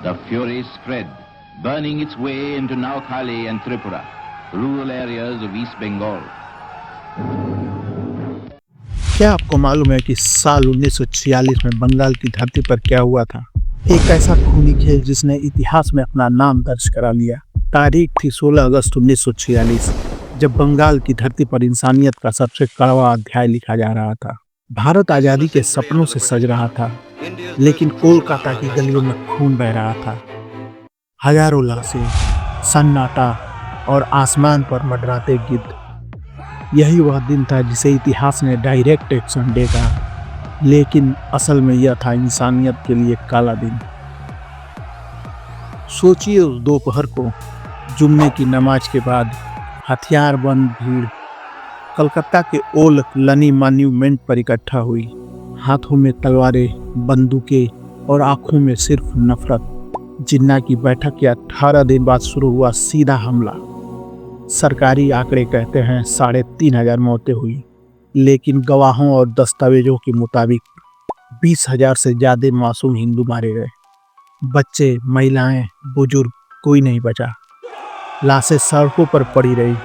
The fury spread, burning its way into Naukhali and Tripura, rural areas of East Bengal. क्या आपको मालूम है कि साल 1946 में बंगाल की धरती पर क्या हुआ था? एक ऐसा खूनी खेल जिसने इतिहास में अपना नाम दर्ज करा लिया। तारीख थी 16 अगस्त 1946, जब बंगाल की धरती पर इंसानियत का सबसे कड़वा अध्याय लिखा जा रहा था। भारत आज़ादी के सपनों से सज रहा था, लेकिन कोलकाता की गलियों में खून बह रहा था। हजारों लाशें, सन्नाटा और आसमान पर मंडराते गिद्ध। यही वह दिन था जिसे इतिहास ने डायरेक्ट एक्शन डे कहा, लेकिन असल में यह था इंसानियत के लिए काला दिन। सोचिए उस दोपहर को, जुम्मे की नमाज के बाद हथियार बंद भीड़ कलकत्ता के ओल्ड लनी मॉन्यूमेंट पर इकट्ठा हुई। हाथों में तलवारें, बंदूकें और आंखों में सिर्फ नफरत। जिन्ना की बैठक के 18 दिन बाद शुरू हुआ सीधा हमला। सरकारी आंकड़े कहते हैं 3,500 मौतें हुई, लेकिन गवाहों और दस्तावेजों के मुताबिक 20,000 से ज्यादा मासूम हिंदू मारे गए। बच्चे, महिलाएं, बुजुर्ग, कोई नहीं बचा। लाशें सड़कों पर पड़ी रही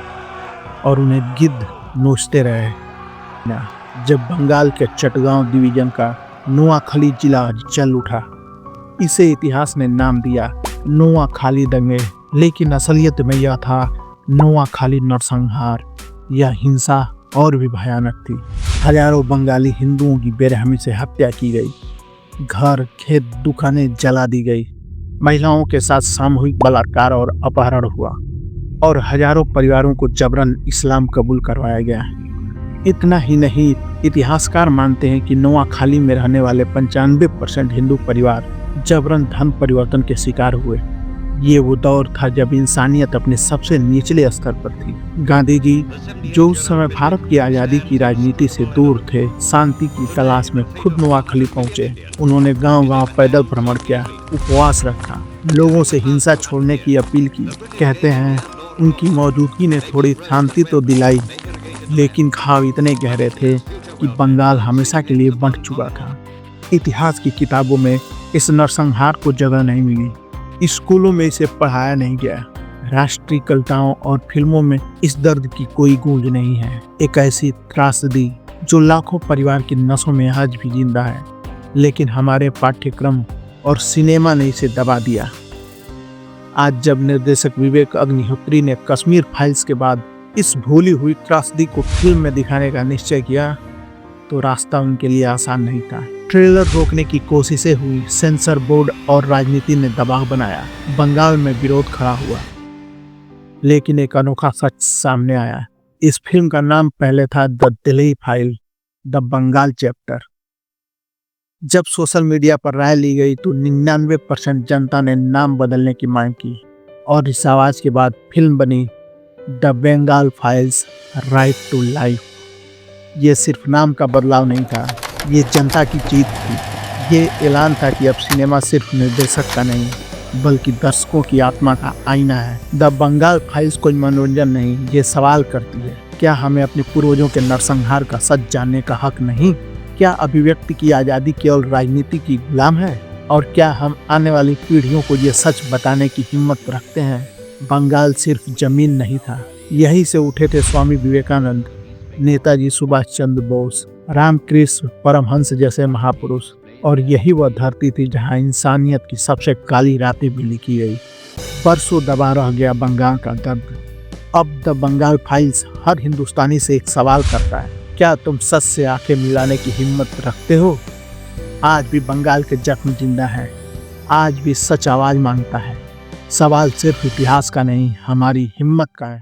और उन्हें गिद्ध नोचते रहे। जब बंगाल के चटगांव डिवीजन का नोआखाली जिला जल उठा, इसे इतिहास ने नाम दिया नोआखाली दंगे, लेकिन असलियत में यह था नोआखाली नरसंहार। यह हिंसा और भी भयानक थी। हजारों बंगाली हिंदुओं की बेरहमी से हत्या की गई। घर, खेत, दुकानें जला दी गई। महिलाओं के साथ सामूहिक बलात्कार और अपहरण हुआ और हजारों परिवारों को जबरन इस्लाम कबूल करवाया गया। इतना ही नहीं, इतिहासकार मानते हैं कि नोआखाली में रहने वाले 95% हिंदू परिवार जबरन धर्म परिवर्तन के शिकार हुए। ये वो दौर था जब इंसानियत अपने सबसे निचले स्तर पर थी। गांधी जी, जो उस समय भारत की आज़ादी की राजनीति से दूर थे, शांति की तलाश में खुद नोआखाली पहुंचे। उन्होंने गांव-गांव पैदल भ्रमण किया, उपवास रखा, लोगों से हिंसा छोड़ने की अपील की। कहते हैं उनकी मौजूदगी ने थोड़ी शांति तो दिलाई, लेकिन घाव इतने गहरे थे कि बंगाल हमेशा के लिए बंट चुका था। इतिहास की किताबों में इस नरसंहार को जगह नहीं मिली, स्कूलों में इसे पढ़ाया नहीं गया, राष्ट्रीय कविताओं और फिल्मों में इस दर्द की कोई गूंज नहीं है। एक ऐसी त्रासदी जो लाखों परिवार की नसों में आज भी जिंदा है, लेकिन हमारे पाठ्यक्रम और सिनेमा ने इसे दबा दिया। आज जब निर्देशक विवेक अग्निहोत्री ने कश्मीर फाइल्स के बाद इस भूली हुई त्रासदी को फिल्म में दिखाने का निश्चय किया, तो रास्ता उनके लिए आसान नहीं था। ट्रेलर रोकने की कोशिशें हुई, सेंसर बोर्ड और राजनीति ने दबाव बनाया, बंगाल में विरोध खड़ा हुआ। लेकिन एक अनोखा सच सामने आया। इस फिल्म का नाम पहले था the Delhi file, the Bengal chapter. जब सोशल मीडिया पर राय ली गई तो 99% जनता ने नाम बदलने की मांग की, और इस आवाज के बाद फिल्म बनी the Bengal files, right to life. ये सिर्फ नाम का बदलाव नहीं था, ये जनता की जीत थी। ये ऐलान था कि अब सिनेमा सिर्फ निर्देशक का नहीं, बल्कि दर्शकों की आत्मा का आईना है। द बंगाल फाइल्स कोई मनोरंजन नहीं, ये सवाल करती है, क्या हमें अपने पूर्वजों के नरसंहार का सच जानने का हक नहीं? क्या अभिव्यक्ति की आज़ादी केवल राजनीति की गुलाम है? और क्या हम आने वाली पीढ़ियों को ये सच बताने की हिम्मत रखते हैं? बंगाल सिर्फ जमीन नहीं था, यहीं से उठे थे स्वामी विवेकानंद, नेताजी सुभाष चंद्र बोस, रामकृष्ण परमहंस जैसे महापुरुष। और यही वह धरती थी जहां इंसानियत की सबसे काली रातें भी लिखी गई। बरसों दबा रह गया बंगाल का दर्द। अब द बंगाल फाइल्स हर हिंदुस्तानी से एक सवाल करता है, क्या तुम सच से आंखें मिलाने की हिम्मत रखते हो? आज भी बंगाल के जख्म जिंदा है, आज भी सच आवाज मांगता है। सवाल सिर्फ इतिहास का नहीं, हमारी हिम्मत का है।